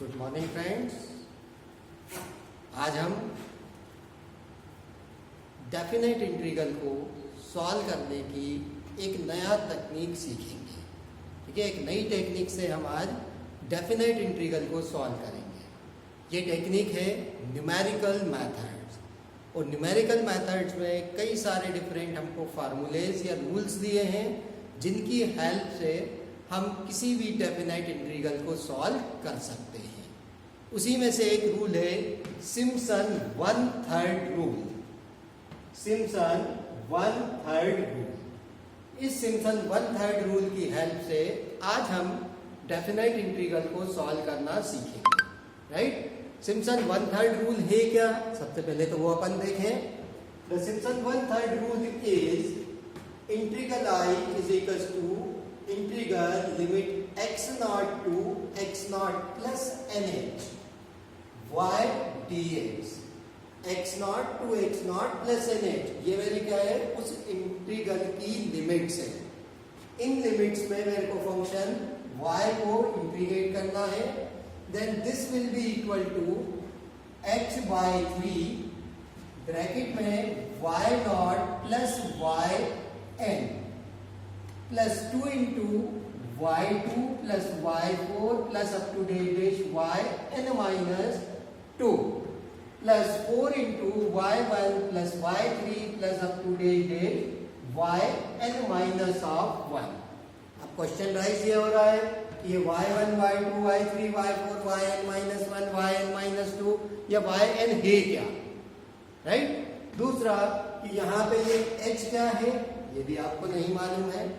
Good morning friends. आज हम definite integral को सॉल्व करने की एक नया तकनीक सीखेंगे। ठीक है, एक नई टेक्निक से हम आज डेफिनेट इंटीग्रल को सॉल्व करेंगे। ये टेक्निक है न्यूमेरिकल मेथड्स, और न्यूमेरिकल मेथड्स में कई सारे डिफरेंट हमको फार्मूलेज या रूल्स दिए हैं जिनकी हेल्प से हम किसी भी डेफिनेट इंटीग्रल को सॉल्व कर सकते हैं। उसी में से एक रूल है सिम्पसन 1/3 रूल। Simpson 1/3 rule. इस सिम्पसन 1/3 रूल की हेल्प से आज हम डेफिनेट इंटीग्रल को सॉल्व करना सीखेंगे। राइट, सिम्पसन 1/3 रूल है क्या? सबसे पहले तो वो अपन देखें। The Simpson 1/3 rule is integral I is equal to integral limit x0 to x0 plus nh y dx। x0 to x0 plus nh ये मेरी क्या है? उस इंटीग्रल की लिमिट्स है। इन लिमिट्स में मेरे को फंक्शन y को इंटीग्रेट करना है। Then this will be equal to x by 3 bracket में y0 plus yn plus 2 into y2 plus y4 plus up to dash yn minus 2 plus 4 into y1 plus y3 plus up to dash yn minus of 1। अब question rise ये हो रहा है कि ये y1 y2 y3 y4 yn minus 1 yn minus 2 या yn है क्या? राइट। दूसरा कि यहाँ पे ये h क्या है ये भी आपको नहीं मालूम है।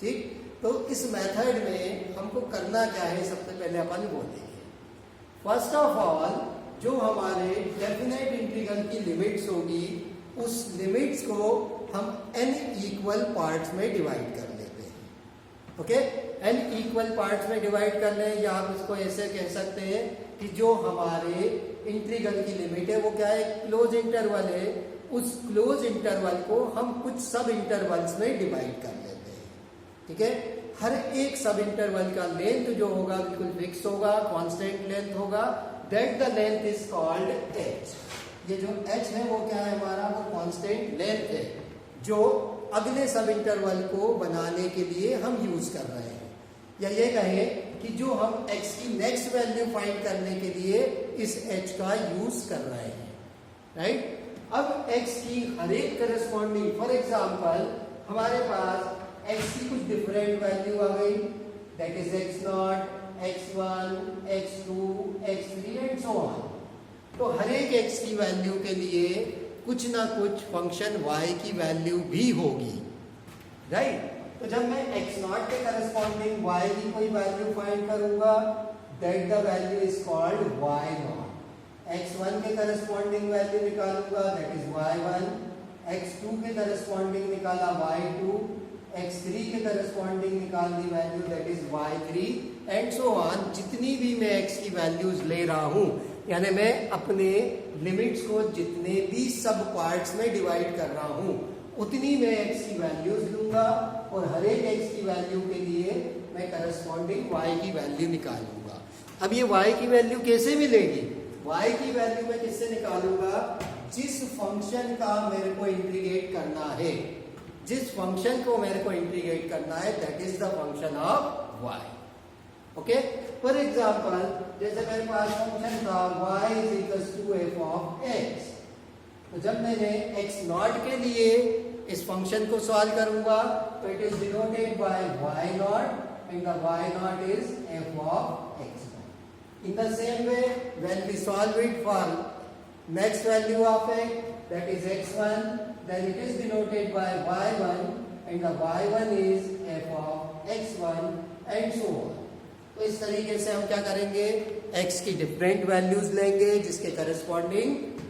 ठीक, तो इस मेथड में हमको करना क्या है, सबसे पहले अपन वो देखें। फर्स्ट ऑफ ऑल जो हमारे डेफिनेट इंटीग्रल की लिमिट्स होगी उस लिमिट्स को हम n इक्वल पार्ट्स में डिवाइड कर लेते हैं। ओके, n इक्वल पार्ट्स में डिवाइड कर लें, या आप इसको ऐसे कह सकते हैं कि जो हमारे इंटीग्रल की लिमिट है वो क्या है? क्लोज इंटरवल है। उस क्लोज इंटरवल को हम कुछ सब इंटरवल्स में डिवाइड कर लेते हैं। ठीक है, हर एक सब इंटरवल का लेंथ जो होगा बिल्कुल फिक्स होगा, कांस्टेंट लेंथ होगा। That the length is called h। ये जो h है वो क्या है हमारा? वो कांस्टेंट लेंथ है जो अगले सब इंटरवल को बनाने के लिए हम यूज कर रहे हैं। या ये कहें कि जो हम x की नेक्स्ट वैल्यू फाइंड करने के लिए इस h का यूज कर रहे हैं। राइट, अब x की हर एक करस्पॉन्डिंग, फॉर एग्जाम्पल हमारे पास x की कुछ डिफरेंट वैल्यू आ गई, that is x0, x1, x2, x3 and so on. तो हर एक x की वैल्यू के लिए कुछ ना कुछ फंक्शन y की वैल्यू भी होगी। राइट, तो जब मैं x0 के करस्पॉन्डिंग y की कोई वैल्यू फाइंड करूंगा that the value is called y0। x1 के करस्पॉन्डिंग वैल्यू निकालूंगा दैट इज y1, x2 के करस्पॉन्डिंग निकाला y2, x3 के करस्पॉन्डिंग निकाल दी value that is y3 and so on. जितनी भी मैं x की वैल्यूज ले रहा हूं, यानी मैं अपने लिमिट्स को जितने भी सब पार्ट्स में डिवाइड कर रहा हूं उतनी मैं x की वैल्यूज लूंगा, और हर एक x की वैल्यू के लिए मैं करस्पॉन्डिंग y की वैल्यू निकालूंगा। अब ये y की वैल्यू कैसे मिलेगी? y की वैल्यू मैं किससे निकालूंगा? जिस फंक्शन का मेरे को इंटीग्रेट करना है, जिस फंक्शन को मेरे को इंटीग्रेट करना है that is the function of y। Okay, for example जैसे मेरे पास फंक्शन था y is equal to f of x। तो जब मैंने x0 के लिए इस फंक्शन को सॉल्व करूंगा तो it is denoted by y0 and the y0 is f of x। In the same way, when we solve it for next value of x, that is x1, then it is denoted by y1 and the y1 is f of x1 and so on। तो इस तरीके से हम क्या करेंगे? x की different values लेंगे जिसके करस्पॉन्डिंग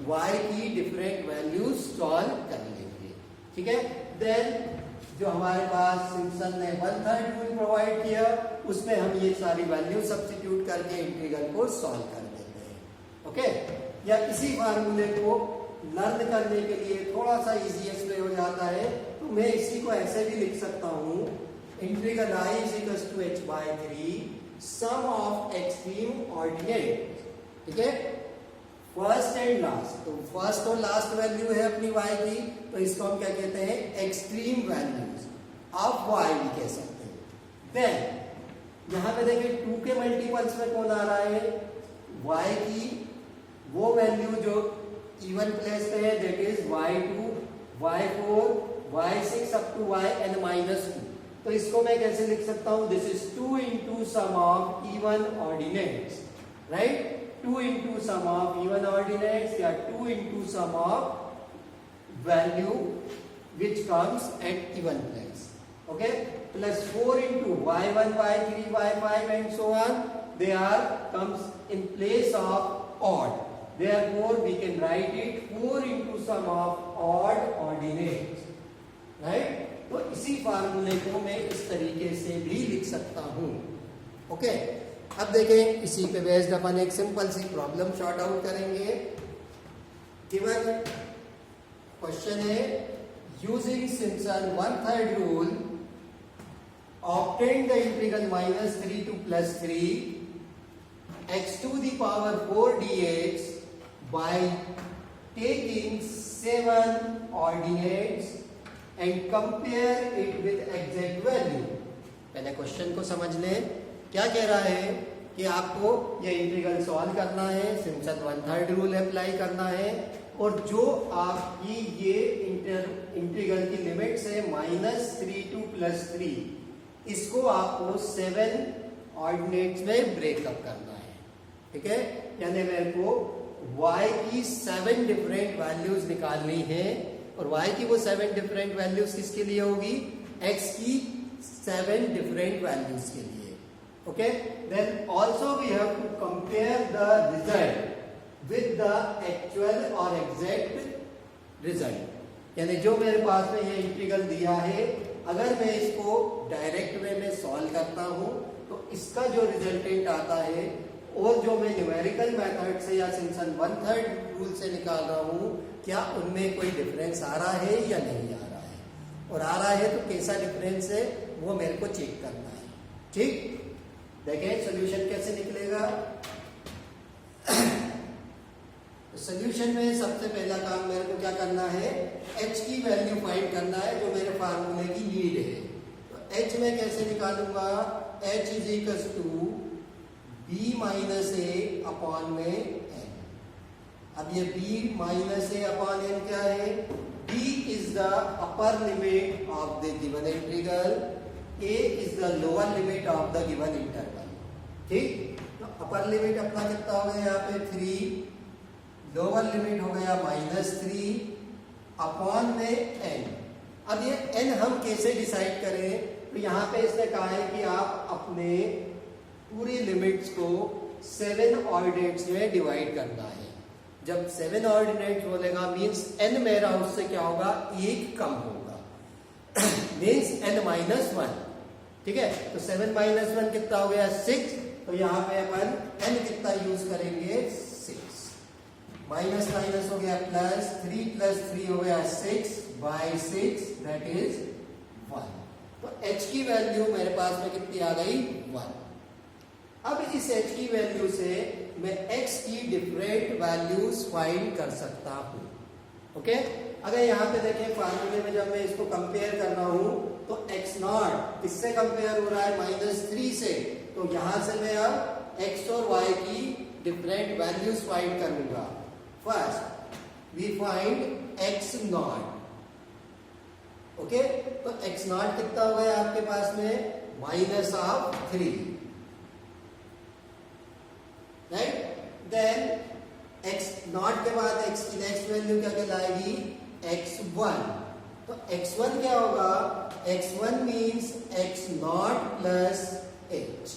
y की डिफरेंट वैल्यूज सॉल्व कर लेंगे। ठीक है, देन जो हमारे पास सिम्पसन ने 1/3 रूल प्रोवाइड किया उसमें हम ये सारी वैल्यू सब्स्टिट्यूट करके इंटीग्रल को सॉल्व कर देते हैं। ओके, या इसी फार्मूले को लर्न करने के लिए थोड़ा सा इजीएस्ट वे हो जाता है तो मैं इसी को ऐसे भी लिख सकता हूँ, integral i is equal to h by 3 sum of extreme ordinate, ठीक है, फर्स्ट एंड लास्ट। तो फर्स्ट और लास्ट वैल्यू है अपनी y की, तो इसको हम क्या कहते हैं, एक्सट्रीम वैल्यूज ऑफ y भी कह सकते हैं। देन यहां पे देखिए 2 के मल्टीपल्स में कौन आ रहा है, y की वो वैल्यू जो इवन प्लेस पे है, that is y2, y4, y6 up to yn -2। तो इसको मैं कैसे लिख सकता हूं, this is 2 into sum of even ordinates, right, 2 into sum of even ordinates या 2 into sum of value which comes at even place, okay, plus 4 into y1, y3, y5 and so on, they are comes in place of odd, therefore we can write it 4 into sum of odd ordinates, right? तो इसी फार्मूले को मैं इस तरीके से भी लिख सकता हूं, ओके। अब देखें, इसी पे बेस्ड अपन एक सिंपल सी प्रॉब्लम सॉर्ट आउट करेंगे। गिवन क्वेश्चन है, using Simpson 1/3 rule obtain the integral -3 to +3 x to the power 4 dx by taking 7 ordinates and compare it with exact value। पहले क्वेश्चन को समझ लें, क्या कह रहा है कि आपको ये इंटीग्रल सॉल्व करना है, सिम्पसन 1/3 रूल अप्लाई करना है, और जो आपकी ये इंटीग्रल की लिमिट्स है -3 to +3, इसको आपको 7 ऑर्डिनेट्स में ब्रेकअप करना है, ठीक है, यानी मेरे को y की 7 डिफरेंट वैल्यूज निकालनी है, और y की वो 7 डिफरेंट वैल्यूज किसके लिए होगी, x की 7 डिफरेंट वैल्यूज के लिए, okay. Then also we have to compare the result with the actual और एग्जैक्ट रिजल्ट, यानी जो मेरे पास में ये इंटीग्रल दिया है, अगर मैं इसको डायरेक्ट वे में सॉल्व करता हूं तो इसका जो रिजल्टेंट आता है, और जो मैं न्यूमेरिकल मेथड से या सिम्पसन 1/3 रूल से निकाल रहा हूं, क्या उनमें कोई डिफरेंस आ रहा है या नहीं आ रहा है, और आ रहा है तो कैसा डिफरेंस है वो मेरे को चेक करना है, ठीक। देखें सोल्यूशन कैसे निकलेगा। सोल्यूशन में सबसे पहला काम मेरे को क्या करना है, h की वैल्यू फाइंड करना है, जो मेरे फार्मूले की नीड है। तो h में कैसे निकालूंगा, h is equal to b minus a upon में n। अब ये b minus a upon n क्या है, b is the upper limit of the given integral, a is the lower limit of the given interval, ठीक। तो upper limit अपना कितना हो गया यहाँ पे 3, लोअर लिमिट हो गया -3 अपॉन में n। अब ये n हम कैसे डिसाइड करें, तो यहाँ पे इसने कहा है कि आप अपने पूरी लिमिट्स को 7 ऑर्डिनेट्स में डिवाइड करना है। जब 7 ऑर्डिनेट्स बोलेगा मींस n मेरा उससे क्या होगा, 1 कम होगा, मींस n-1, ठीक है। तो 7 - 1 कितना हो गया, 6। तो यहाँ पे अपन n कितना यूज करेंगे, 6, माइनस माइनस हो गया प्लस, 3 + 3 हो गया 6/6, दैट इज 1। तो h की वैल्यू मेरे पास में कितनी आ गई, 1। अब इस h की वैल्यू से मैं x की डिफरेंट वैल्यूज फाइंड कर सकता हूं, ओके। अगर यहाँ पे देखें फार्मूले में जब मैं इसको कंपेयर कर रहा हूं तो x0 किससे कंपेयर हो रहा है, -3 से। तो यहां से मैं अब x और y की डिफरेंट वैल्यूज फाइंड करूंगा। First we find x0, okay. तो x0 कितना हो गया आपके पास में, -3, राइट। देन x0 के बाद x की नेक्स्ट वैल्यू क्या कहलाएगी, x1। तो x1 क्या होगा, x1 means x0 plus h।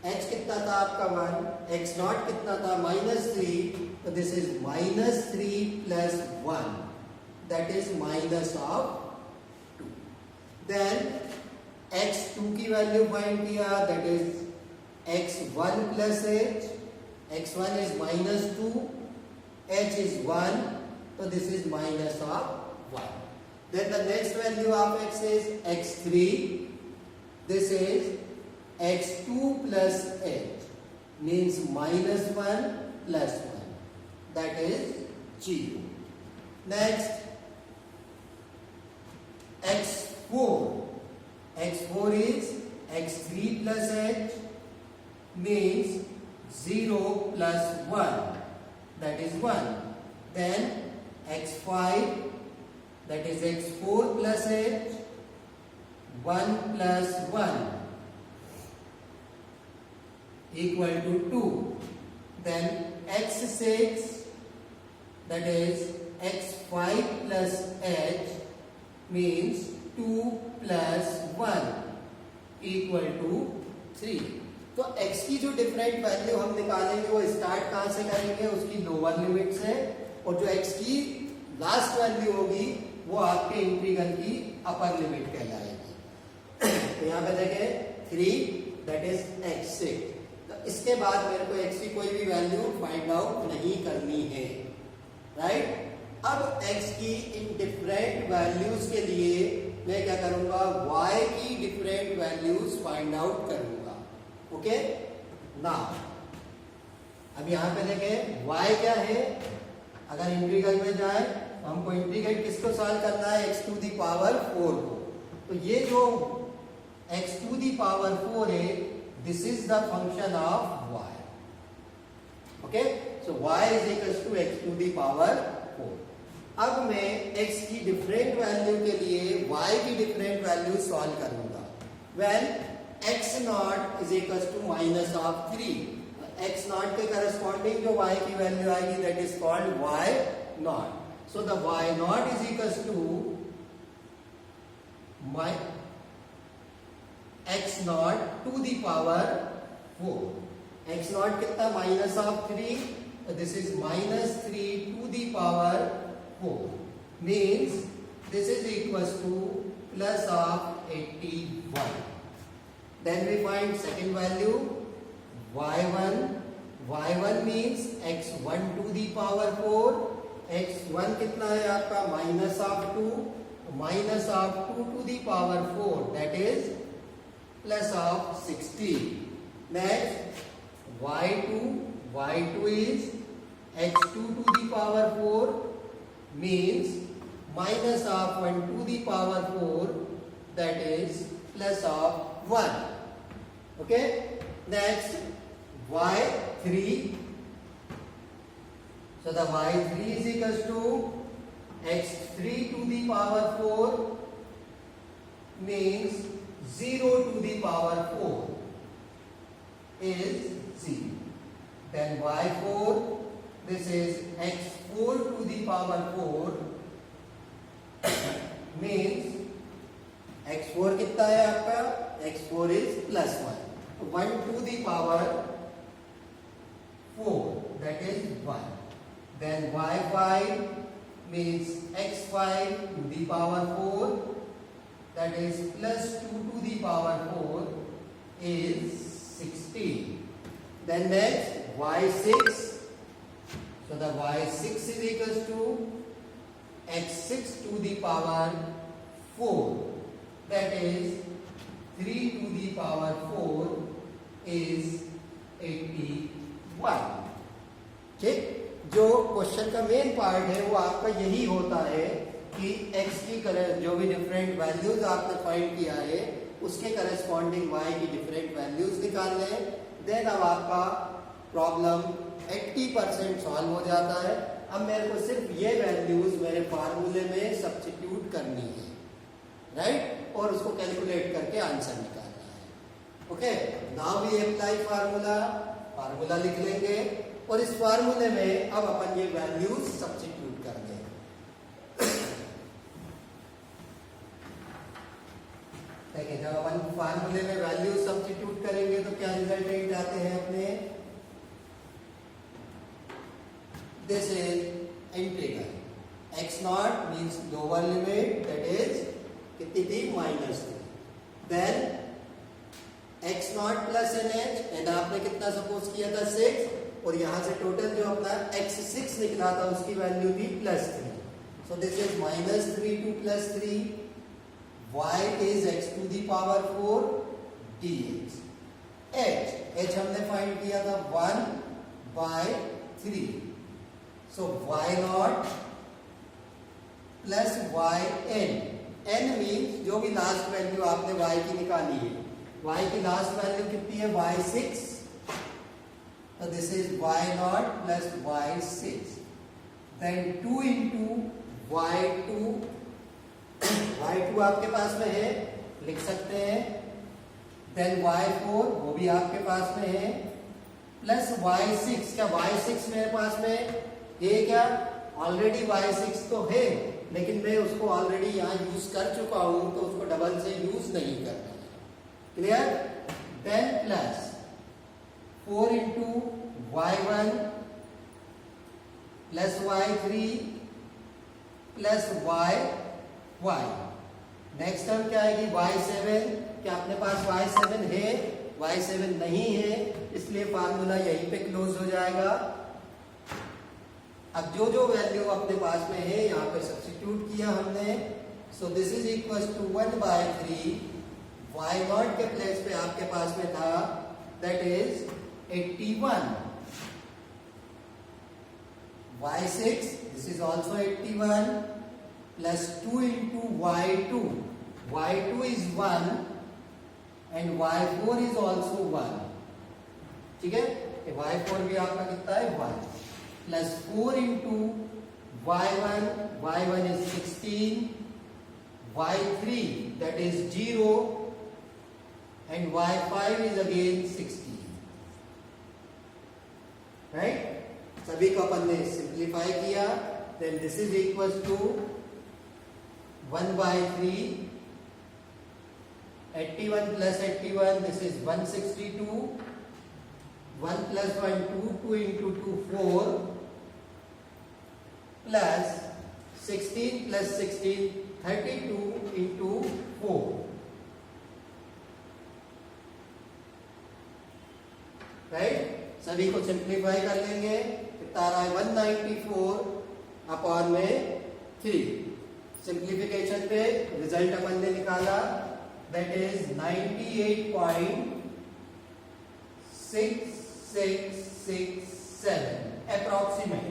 h कितना था आपका 1, x0 कितना था -3, तो this is -3 plus 1, that is -2। Then x2 की वैल्यू फाइंड किया, that is x1 plus h, x1 is -2, h is 1, so this is -1. Then the next value of x is x3, this is x2 plus h means -1 plus 1, that is 0. Next, x4 is x3 plus h means 0 plus 1, that is 1. Then x5, that is x4 plus h, 1 plus 1 equal to 2. Then x6, that is x5 plus h means 2 plus 1 equal to 3. तो x की जो different value हम निकालेंगे वो start कहां से करेंगे, उसकी लोअर लिमिट से, और जो x की लास्ट वैल्यू होगी वो आपके इंटीग्रल की अपर लिमिट कहलाएगी। तो यहाँ पे देखें 3, दैट इज x6। तो इसके बाद मेरे को x की कोई भी वैल्यू फाइंड आउट नहीं करनी है, राइट। अब x की इन डिफरेंट वैल्यूज के लिए मैं क्या करूंगा, y की डिफरेंट वैल्यूज फाइंड आउट करूंगा। ओके ना, अब यहां पे देखें y क्या है, अगर इंटीग्रल में जाए तो हमको इंटीग्रेट किसको सॉल्व करना है, x टू दी पावर 4 को। तो ये जो x टू दी पावर 4 है, this is the function of y। Okay, so y is equal to x to the power 4। अब मैं x की डिफरेंट वैल्यू के लिए y की डिफरेंट वैल्यू सॉल्व करूंगा। When x not is equal to minus of 3, x not के corresponding जो y की वैल्यू आएगी that is called y not. So the y not is equal to x not to the power 4। x not कितना, minus of 3, this is minus 3 to the power 4 means this is equals to plus of 81. Then we find second value y1 means x1 to the power 4, x1 कितना है आपका, minus of 2, minus of 2 to the power 4, that is plus of 16. Next y2 is x2 to the power 4 means minus of 1 to the power 4, that is plus of 1. Okay, next y3, so the y3 is equals to x3 to the power 4 means 0 to the power 4 is 0. Then y4, this is x4 to the power 4 means x4 कितना है आपका, x4 is plus 1, 1 to the power 4, that is 1. Then y5 means x5 to the power 4, that is plus 2 to the power 4 is 16. Then next y6, so the y6 is equals to x6 to the power 4, that is 3 to the power 4 is 81. ठीक, जो question का main part है वो आपका यही होता है कि x की जो भी डिफरेंट वैल्यूज आपने फाइंड किया है उसके करस्पॉन्डिंग y की डिफरेंट वैल्यूज निकाल लें। देन अब आपका प्रॉब्लम 80% सॉल्व हो जाता है। अब मेरे को सिर्फ ये वैल्यूज मेरे फार्मूले में सब्स्टिट्यूट करनी है, राइट, और उसको कैलकुलेट करके आंसर निकालना है। Okay, now we apply formula लिख लेंगे और इस फार्मूले में अब अपन ये वैल्यूज सब्स्टिट्यूट कर देंगे। देखिए, जब अपन फार्मूले में वैल्यूज सब्स्टिट्यूट करेंगे तो क्या रिजल्टेंट आते हैं अपने, this is integral x naught means lower limit, that is कितनी थी, -3, then x naught plus nh, and आपने कितना सपोज किया था 6, और यहां से टोटल जो अपना x6 निकला था उसकी वैल्यू थी +3, so this is -3 to +3, y is x to the power 4 dx, h हमने फाइंड किया था 1/3, सो y0 plus yn, n means जो भी लास्ट वैल्यू आपने y की निकाली है, y की लास्ट वैल्यू कितनी है y6, तो this is y0 plus y6, then 2 into y2, y2 आपके पास में है, लिख सकते हैं, देन y4 वो भी आपके पास में है, प्लस y6, क्या y6 मेरे पास में है क्या? ऑलरेडी y6 तो है, लेकिन मैं उसको ऑलरेडी यहाँ यूज कर चुका हूं, तो उसको डबल से यूज नहीं करना है, clear? Then plus 4 into y1 plus y3 plus y, next term क्या आएगी y7, क्या अपने पास y7 है? y7 नहीं है, इसलिए फार्मूला यहीं पे क्लोज हो जाएगा। अब जो जो वैल्यू अपने पास में है यहाँ पे सब्स्टिट्यूट किया हमने, so this is equal to 1/3, y0 के प्लेस पे आपके पास में था, that is 81, y6 this is also 81, plus 2 into y2, y2 is 1 and y4 is also 1, ठीक है, y4 भी आपका कितना है 1, plus 4 into y1 is 16, y3 that is 0 and y5 is again 16, right? सभी को अपन ने सिंप्लीफाई किया, then this is equals to 1/3, 81 plus 81, this is 162, 1 plus 1 2, 2 into 2 4, plus 16 plus 16 32 into 4, right? सभी को सिंप्लीफाई कर लेंगे, कितना आ रहा है 194 अपॉन में 3, सिंप्लीफिकेशन पे रिजल्ट अपन ने निकाला, दैट इज 98.6667 अप्रोक्सीमेट।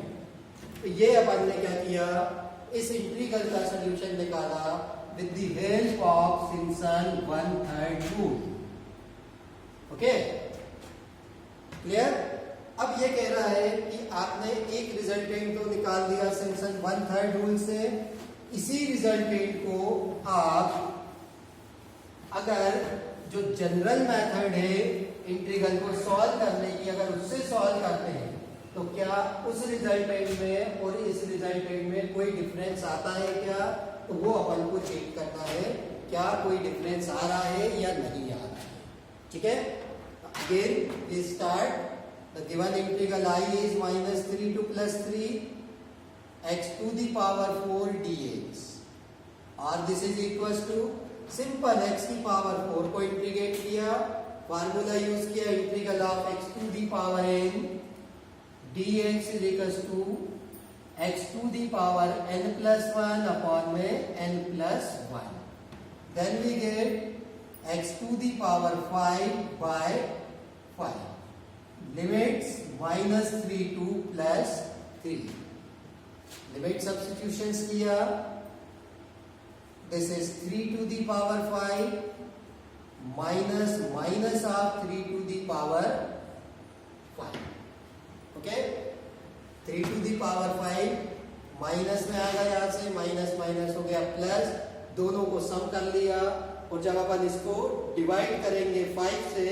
तो ये अपन ने क्या किया, इस इंटीग्रल का सॉल्यूशन निकाला with the help of Simpson 1/3 rule. Okay, clear? अब ये कह रहा है कि आपने एक रिजल्टेंट तो निकाल दिया सिम्पसन 1/3 रूल से, इसी रिजल्टेंट को आप अगर जो जनरल मेथड है इंटीग्रल को सॉल्व करने की, अगर उससे सॉल्व करते हैं तो क्या उस रिजल्टेंट में और इस रिजल्टेंट में कोई डिफरेंस आता है क्या? तो वो अपन को चेक करना है, क्या कोई डिफरेंस आ रहा है या नहीं आ रहा है, ठीक है? Again we start, the given integral I is -3 to +3 x to the power 4 dx, और this is equal to simple x की पावर 4 को इंटीग्रेट किया, फार्मूला यूज किया integral of x to the power n dx is equals to x to the power n plus 1 upon में n plus 1, then we get x to the power 5/5, limits -3 to +3, limit substitutions किया, this is 3 to the power 5 minus of 3 to the power 5, okay? 3 to the power 5 minus में आ गया, यहाँ से minus minus हो गया plus, दोनों को सम कर लिया, और जब अपन इसको डिवाइड करेंगे 5 से,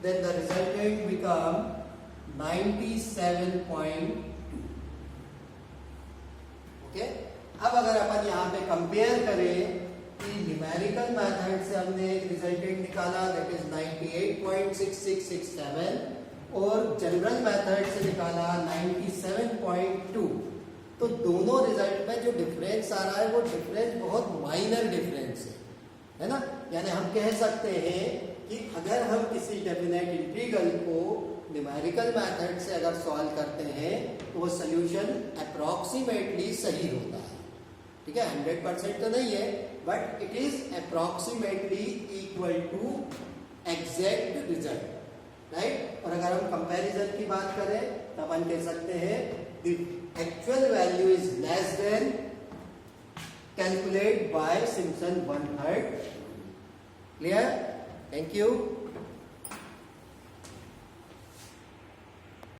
then the resultant become 97.2, okay? अब अगर अपन यहाँ पे कंपेयर करें कि न्यूमेरिकल मेथड से हमने एक रिजल्टेंट निकाला दैट इज 98.6667 और जनरल मेथड से निकाला 97.2, तो दोनों रिजल्ट में जो डिफरेंस आ रहा है वो डिफरेंस बहुत माइनर डिफरेंस है ना? यानी हम कह सकते हैं कि अगर हम किसी डेफिनेट इंटीग्रल को न्यूमेरिकल मेथड से अगर सॉल्व करते हैं तो वो सोल्यूशन अप्रोक्सीमेटली सही होता है, ठीक है? 100% तो नहीं है, but it is approximately equal to exact result, right. और अगर हम कंपैरिजन की बात करें तो अपन कह सकते हैं the actual value is less than calculate bye Simpson 1/3। Clear? Thank you.